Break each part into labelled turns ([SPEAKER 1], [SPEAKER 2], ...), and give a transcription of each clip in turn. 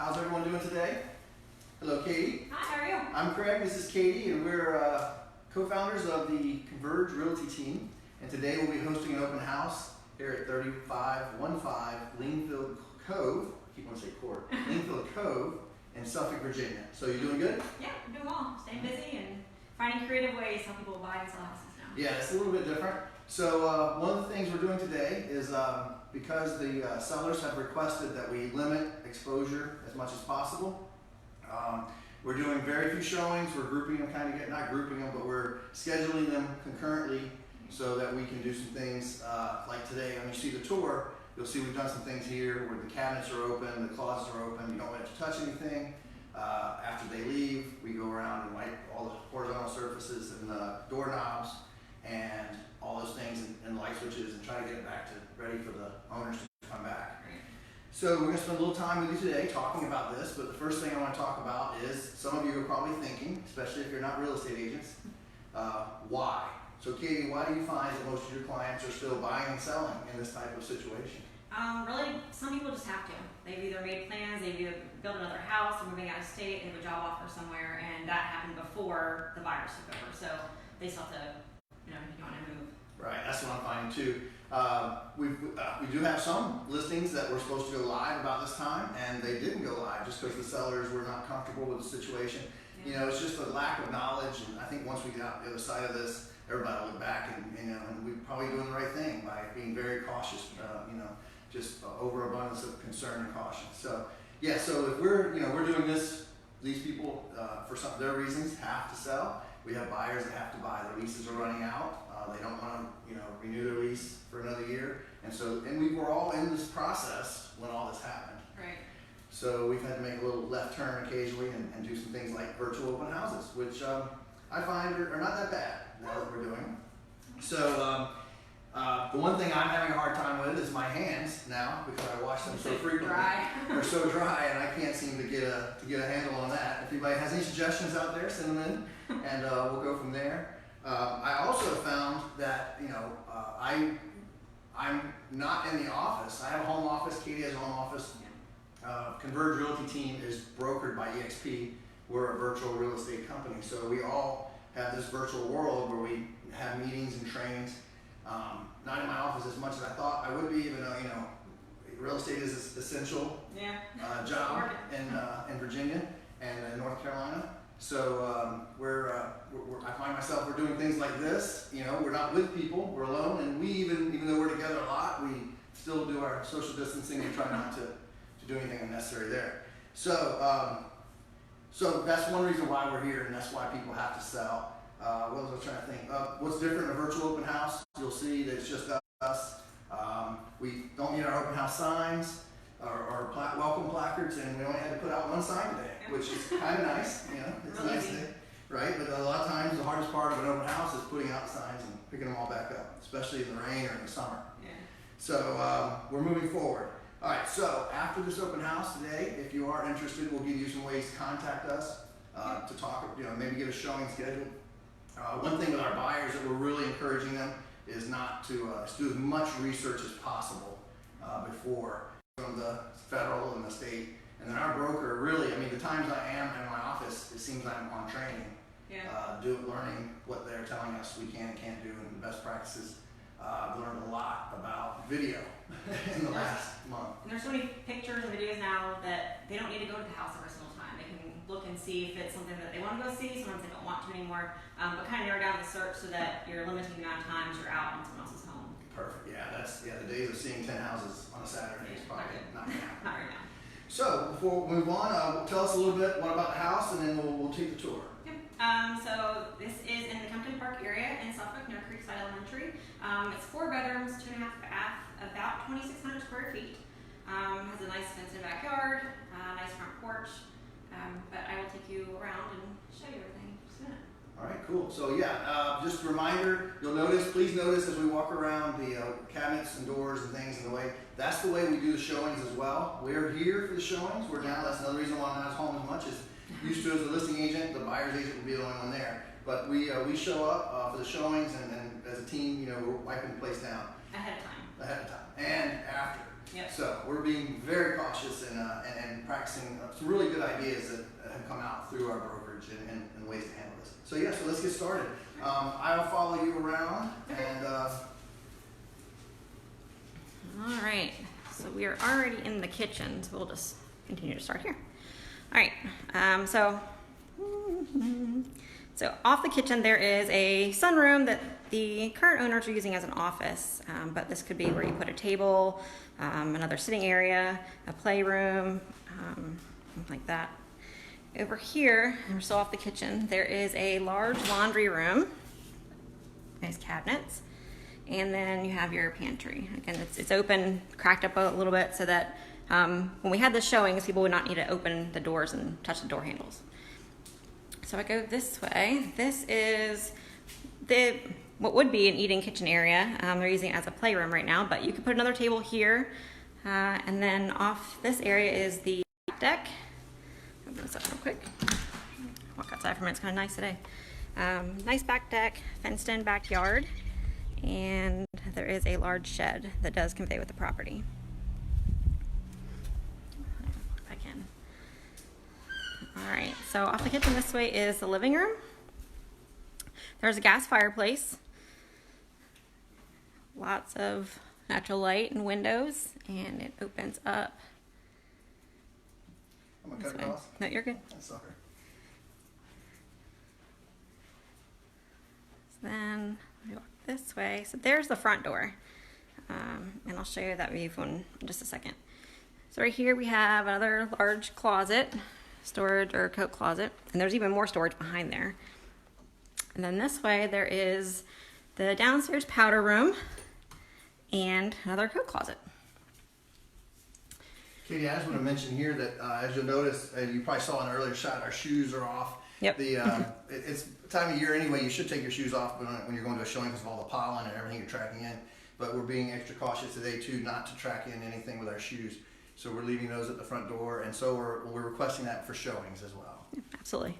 [SPEAKER 1] How's everyone doing today? Hello, Katie.
[SPEAKER 2] Hi, how are you?
[SPEAKER 1] I'm Craig. This is Katie, and we're co-founders of the Converge Realty team. And today we'll be hosting an open house here at 3515 Lingfield Cove. I keep wanting to say court. Lingfield Cove in Suffolk, Virginia. So you doing good?
[SPEAKER 2] Yeah, I'm doing well. Staying busy and finding creative ways how people buy and sell houses now.
[SPEAKER 1] Yeah, it's a little bit different. So one of the things we're doing today is because the sellers have requested that we limit exposure as much as possible. We're doing very few showings. We're grouping them, not grouping them, but we're scheduling them concurrently so that we can do some things like today. When you see the tour, you'll see we've done some things here where the cabinets are open, the closets are open. You don't have to touch anything. After they leave, we go around and wipe all the horizontal surfaces and the doorknobs and all those things and light switches and try to get it back to ready for the owners to come back. So we're going to spend a little time with you today talking about this, but the first thing I want to talk about is some of you are probably thinking, especially if you're not real estate agents, why? So Katie, why do you find that most of your clients are still buying and selling in this type of situation?
[SPEAKER 2] Really, some people just have to. They've either made plans, they've either built another house, they're moving out of state, they have a job offer somewhere, and that happened before the buyers took over. So they still have to, you want to move.
[SPEAKER 1] Right, that's what I'm finding too. We do have some listings that were supposed to go live about this time, and they didn't go live just because the sellers were not comfortable with the situation. Yeah. You know, it's just a lack of knowledge, and I think once we get out the other side of this, everybody will look back and we're probably doing the right thing by being very cautious. Just overabundance of concern and caution. So yeah, so if we're doing this, these people for some of their reasons have to sell. We have buyers that have to buy. Their leases are running out. They don't want to renew their lease for another year, and we were all in this process when all this happened.
[SPEAKER 2] Right.
[SPEAKER 1] So we've had to make a little left turn occasionally and do some things like virtual open houses, which I find are not that bad now that we're doing. So the one thing I'm having a hard time with is my hands now because I wash them so frequently. They're so dry, and I can't seem to get a handle on that. If anybody has any suggestions out there, send them in, and we'll go from there. I also found that I'm not in the office. I have a home office. Katie has a home office. Converge Realty team is brokered by EXP. We're a virtual real estate company, so we all have this virtual world where we have meetings and trainings. Not in my office as much as I thought I would be, even though real estate is an essential job in Virginia and in North Carolina. So I find myself we're doing things like this. We're not with people, we're alone, and we even though we're together a lot, we still do our social distancing and try not to do anything unnecessary there. So that's one reason why we're here, and that's why people have to sell. What was I trying to think? What's different in a virtual open house? You'll see that it's just us. We don't need our open house signs or welcome placards, and we only had to put out one sign today, which is kind of nice. It's a nice day, right? But a lot of times the hardest part of an open house is putting out signs and picking them all back up, especially in the rain or in the summer. Yeah. So we're moving forward. All right, so after this open house today, if you are interested, we'll give you some ways to contact us to talk, maybe get a showing scheduled. One thing with our buyers that we're really encouraging them is not to do as much research as possible before from the federal and the state. And then our broker really, the times I am in my office, it seems I'm on training, learning what they're telling us we can and can't do and the best practices. I've learned a lot about video in the last month.
[SPEAKER 2] And there's so many pictures and videos now that they don't need to go to the house every single time. They can look and see if it's something that they want to go see. Sometimes they don't want to anymore. But kind of narrow down the search so that you're limiting the amount of times you're out in someone else's home.
[SPEAKER 1] Perfect. Yeah, the days of seeing 10 houses on a Saturday is probably not now.
[SPEAKER 2] Not right now.
[SPEAKER 1] So before we move on, tell us a little bit what about the house, and then we'll take the tour.
[SPEAKER 2] Yep. So this is in the Kempton Park area in Suffolk, near Creekside Elementary. It's 4 bedrooms, 2.5 bath, about 2,600 square feet. Has a nice fenced backyard, nice front porch. But I will take you around and show you everything in just a minute.
[SPEAKER 1] All right, cool. So just a reminder, please notice as we walk around the cabinets and doors and things in the way. That's the way we do the showings as well. We're here for the showings. That's another reason why I'm not home as much as used to as a listing agent. The buyer's agent will be the only one there. But we show up for the showings, and as a team, we're wiping the place down.
[SPEAKER 2] Ahead of time.
[SPEAKER 1] And after.
[SPEAKER 2] Yep.
[SPEAKER 1] So we're being very cautious and practicing some really good ideas that have come out through our brokerage and ways to handle this. So yeah, so let's get started. I'll follow you around and.
[SPEAKER 2] All right, so we are already in the kitchen, so we'll just continue to start here. All right, so off the kitchen there is a sunroom that the current owners are using as an office, but this could be where you put a table, another sitting area, a playroom, like that. Over here, and we're still off the kitchen, there is a large laundry room. Nice cabinets. And then you have your pantry. Again, it's open, cracked up a little bit so that when we had the showings, people would not need to open the doors and touch the door handles. So I go this way. This is what would be an eating kitchen area. They're using it as a playroom right now, but you could put another table here. And then off this area is the deck. Open this up real quick. Walk outside for a minute, it's kind of nice today. Nice back deck, fenced in backyard. And there is a large shed that does convey with the property. Back in. All right, so off the kitchen this way is the living room. There's a gas fireplace. Lots of natural light and windows, and it opens up.
[SPEAKER 1] I'm gonna cut across.
[SPEAKER 2] No, you're good.
[SPEAKER 1] Sorry.
[SPEAKER 2] So then we walk this way. So there's the front door. And I'll show you that view in just a second. So right here we have another large closet, storage or coat closet. And there's even more storage behind there. And then this way there is the downstairs powder room and another coat closet.
[SPEAKER 1] Katie, I just want to mention here that as you'll notice, you probably saw in an earlier shot, our shoes are off.
[SPEAKER 2] Yep.
[SPEAKER 1] It's time of year anyway. You should take your shoes off when you're going to a showing because of all the pollen and everything you're tracking in. But we're being extra cautious today too, not to track in anything with our shoes. So we're leaving those at the front door, and so we're requesting that for showings as well.
[SPEAKER 2] Yeah, absolutely.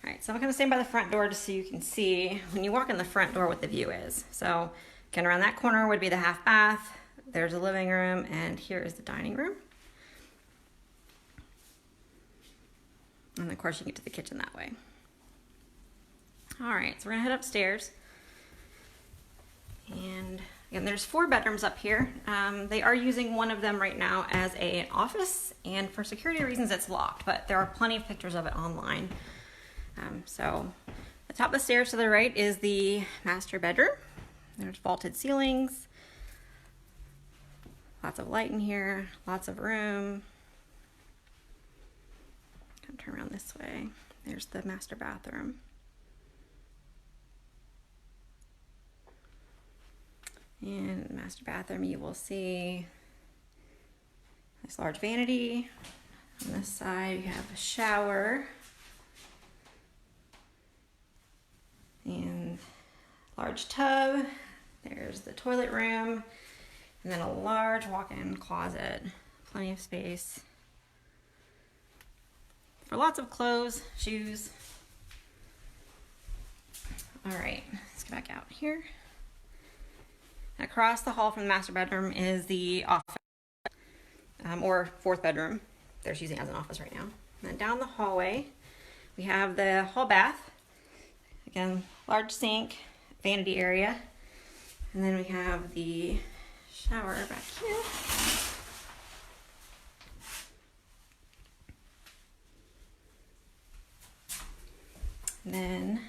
[SPEAKER 2] All right, so I'm going to stand by the front door just so you can see when you walk in the front door what the view is. So again, around that corner would be the half bath. There's a living room, and here is the dining room. And of course you can get to the kitchen that way. All right, so we're gonna head upstairs. And again, there's 4 bedrooms up here. They are using one of them right now as an office, and for security reasons it's locked, but there are plenty of pictures of it online. So the top of the stairs to the right is the master bedroom. There's vaulted ceilings, lots of light in here, lots of room. Turn around this way. There's the master bathroom. And the master bathroom, you will see this large vanity. On this side, you have a shower and large tub. There's the toilet room, and then a large walk-in closet. Plenty of space for lots of clothes, shoes. All right, let's get back out here. Across the hall from the master bedroom is the office, or 4th bedroom. They're using it as an office right now. And then down the hallway, we have the hall bath. Again, large sink, vanity area. And then we have the shower back here. And then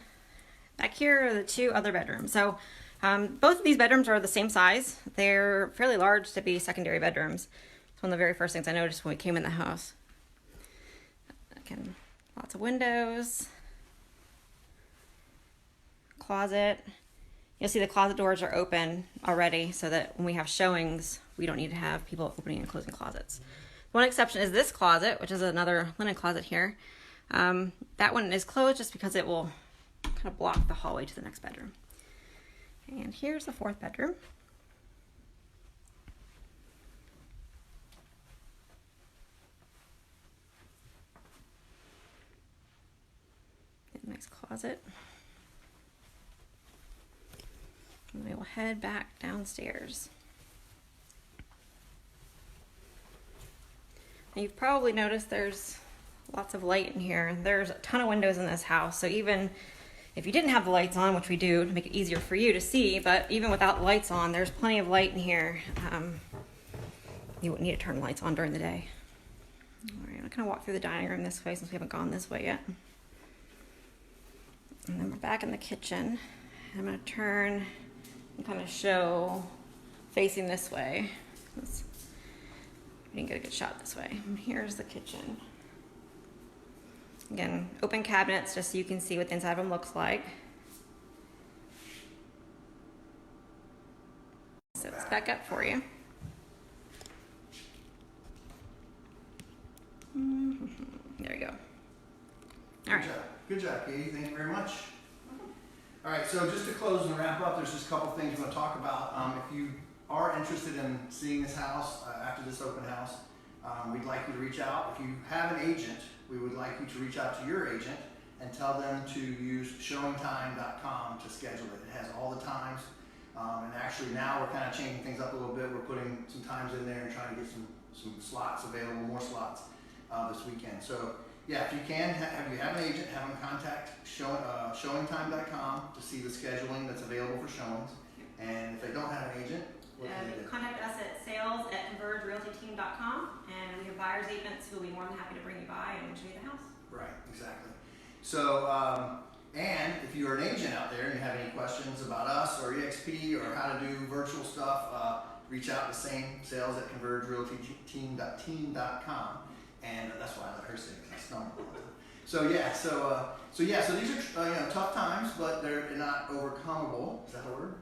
[SPEAKER 2] back here are the 2 other bedrooms. So both of these bedrooms are the same size. They're fairly large to be secondary bedrooms. It's one of the very first things I noticed when we came in the house. Again, lots of windows, closet. You'll see the closet doors are open already so that when we have showings, we don't need to have people opening and closing closets. One exception is this closet, which is another linen closet here. That one is closed just because it will kind of block the hallway to the next bedroom. And here's the 4th bedroom. Nice closet. And we will head back downstairs. You've probably noticed there's lots of light in here. There's a ton of windows in this house, so even if you didn't have the lights on, which we do to make it easier for you to see, but even without the lights on, there's plenty of light in here. You wouldn't need to turn the lights on during the day. All right, I'm gonna walk through the dining room this way since we haven't gone this way yet. And then we're back in the kitchen. I'm gonna turn and kind of show facing this way. We didn't get a good shot this way. And here's the kitchen. Again, open cabinets just so you can see what the inside of them looks like. So it's back up for you. There you go. All right.
[SPEAKER 1] Good job, Katie. Thank you very much. All right, so just to close and wrap up, there's just a couple things I'm going to talk about. If you are interested in seeing this house after this open house, we'd like you to reach out. If you have an agent, we would like you to reach out to your agent and tell them to use showingtime.com to schedule it. It has all the times. And actually now we're kind of changing things up a little bit. We're putting some times in there and trying to get some slots available, more slots this weekend. So yeah, if you can, if you have an agent, have them contact showingtime.com to see the scheduling that's available for showings. And if they don't have an agent, what can they do?
[SPEAKER 2] Contact us at sales@convergerealtyteam.com, and we have buyer's agents who will be more than happy to bring you by and show you the house.
[SPEAKER 1] Right, exactly. So, and if you're an agent out there and you have any questions about us or EXP or how to do virtual stuff, reach out to same sales@convergerealtyteam.com, and that's why I let her say it, because I stumbled on it. So yeah, so these are tough times, but they're not overcomable. Is that a word?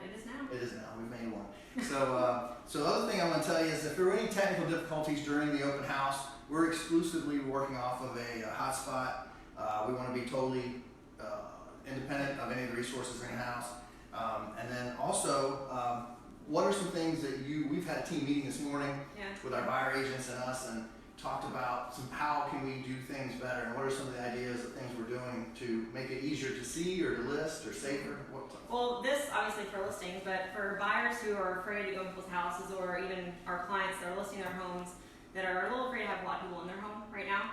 [SPEAKER 2] It is now.
[SPEAKER 1] It is now. We've made one. So the other thing I want to tell you is if there are any technical difficulties during the open house, we're exclusively working off of a hotspot. We want to be totally independent of any of the resources in the house. And then also, what are some things that we've had a team meeting this morning with our buyer agents and us, and talked about how can we do things better, and what are some of the ideas of things we're doing to make it easier to see or to list or safer?
[SPEAKER 2] Well, this obviously for listings, but for buyers who are afraid to go to people's houses, or even our clients that are listing their homes that are a little afraid to have a lot of people in their home right now,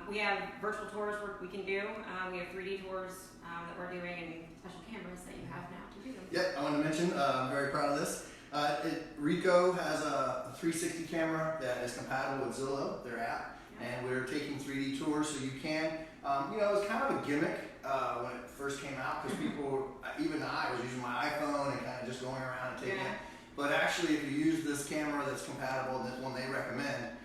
[SPEAKER 2] we have virtual tours we can do. We have 3D tours that we're doing, and special cameras that you have now to do them.
[SPEAKER 1] Yep, I want to mention, I'm very proud of this. Rico has a 360 camera that is compatible with Zillow, their app, and we're taking 3D tours so you can, it was kind of a gimmick when it first came out, because people, even I was using my iPhone and kind of just going around and taking it. But actually, if you use this camera that's compatible, this one they recommend,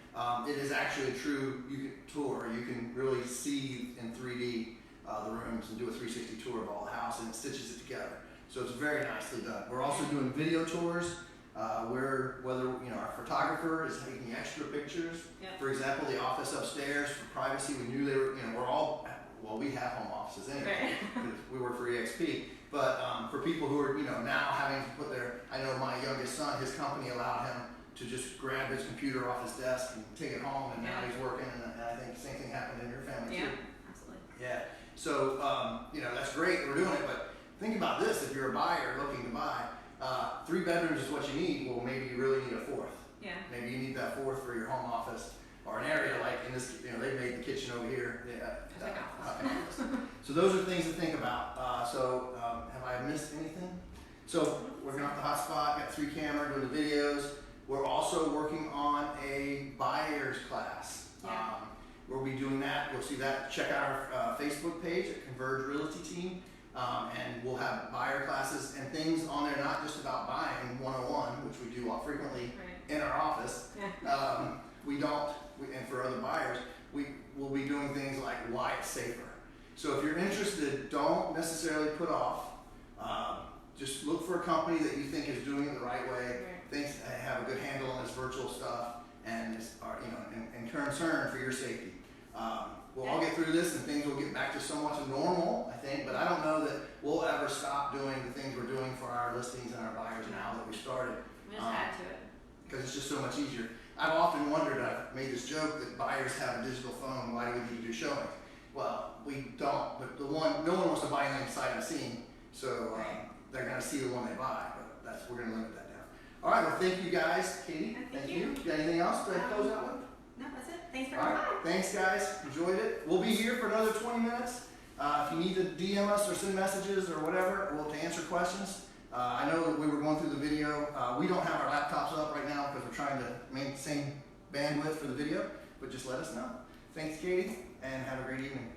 [SPEAKER 1] it is actually a true tour. You can really see in 3D the rooms and do a 360 tour of all the house, and it stitches it together. So it's very nicely done. We're also doing video tours where our photographer is taking extra pictures. For example, the office upstairs for privacy. We knew they were, we have home offices anyway because we work for EXP. But for people who are now having to put I know my youngest son, his company allowed him to just grab his computer off his desk and take it home, and now he's working. And I think the same thing happened in your family too.
[SPEAKER 2] Yeah, absolutely.
[SPEAKER 1] Yeah. So that's great. We're doing it, but think about this: if you're a buyer looking to buy, 3 bedrooms is what you need. Well, maybe you really need a 4th.
[SPEAKER 2] Yeah.
[SPEAKER 1] Maybe you need that 4th for your home office, or an area like in this. They made the kitchen over here. So those are things to think about. Have I missed anything? So working off the hotspot, got 3 cameras, doing the videos. We're also working on a buyer's class. We'll be doing that. You'll see that. Check out our Facebook page at Converge Realty Team. And we'll have buyer classes and things on there, not just about buying 101, which we do frequently in our office. And for other buyers, we will be doing things like why it's safer. So if you're interested, don't necessarily put off. Just look for a company that you think is doing it the right way, thinks they have a good handle on this virtual stuff, and concerned for your safety. We'll all get through this, and things will get back to somewhat to normal, I think, but I don't know that we'll ever stop doing the things we're doing for our listings and our buyers now that we started.
[SPEAKER 2] We'll just add to it.
[SPEAKER 1] Because it's just so much easier. I've often wondered, I've made this joke that buyers have a digital phone, why do we need to do showings? Well, we don't, but no one wants to buy anything sight unseen, so they're going to see the one they buy, but we're going to limit that down. All right, well, thank you guys. Katie, thank you. Got anything else to close out with?
[SPEAKER 2] No, that's Thanks for
[SPEAKER 1] All
[SPEAKER 2] coming
[SPEAKER 1] right,
[SPEAKER 2] by.
[SPEAKER 1] thanks guys, enjoyed it. We'll be here for another 20 minutes. If you need to DM us or send messages or whatever, we'll to answer questions. I know that we were going through the video. We don't have our laptops up right now because we're trying to maintain bandwidth for the video, but just let us know. Thanks, Katie, and have a great evening.